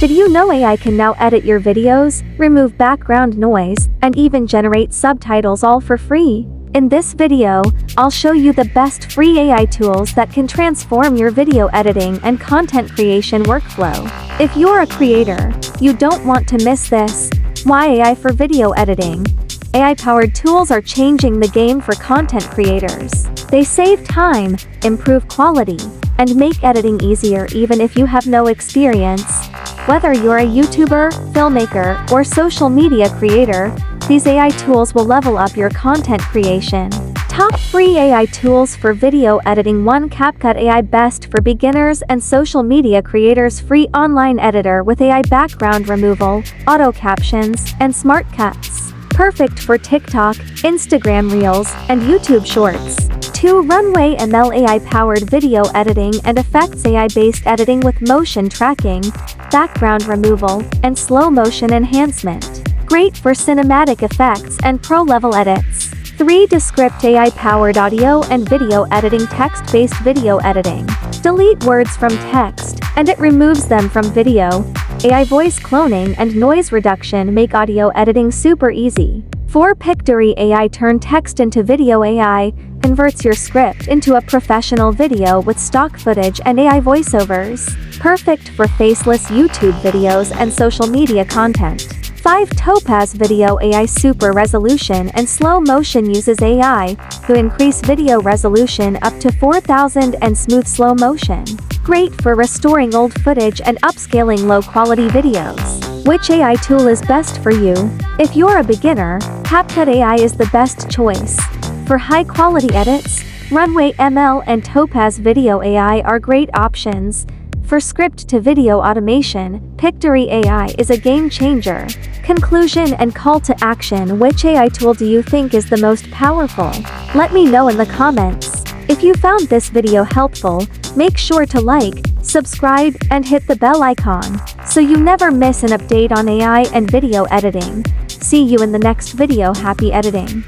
Did you know AI can now edit your videos, remove background noise, and even generate subtitles all for free? In this video, I'll show you the best free AI tools that can transform your video editing and content creation workflow. If you're a creator, you don't want to miss this. Why AI for video editing? AI-powered tools are changing the game for content creators. They save time, improve quality, and make editing easier even if you have no experience. Whether you're a YouTuber, filmmaker, or social media creator, these AI tools will level up your content creation. Top free AI tools for video editing. 1. CapCut AI, best for beginners and social media creators. Free online editor with AI background removal, auto captions, and smart cuts. Perfect for TikTok, Instagram Reels, and YouTube Shorts. 2. Runway ML, AI-powered video editing and effects. AI-based editing with motion tracking, background removal, and slow motion enhancement. Great for cinematic effects and pro-level edits. 3. Descript, AI-powered audio and video editing. Text-based video editing. Delete words from text, and it removes them from video. AI voice cloning and noise reduction make audio editing super easy. 4. Pictory AI, turn text into video. AI converts your script into a professional video with stock footage and AI voiceovers. Perfect for faceless YouTube videos and social media content. 5. Topaz Video AI, super resolution and slow motion, uses AI to increase video resolution up to 4000 and smooth slow motion. Great for restoring old footage and upscaling low-quality videos. Which AI tool is best for you? If you're a beginner, CapCut AI is the best choice. For high-quality edits, Runway ML and Topaz Video AI are great options. For script-to-video automation, Pictory AI is a game-changer. Conclusion and call to action: which AI tool do you think is the most powerful? Let me know in the comments. If you found this video helpful, make sure to like, subscribe, and hit the bell icon, so you never miss an update on AI and video editing. See you in the next video. Happy editing!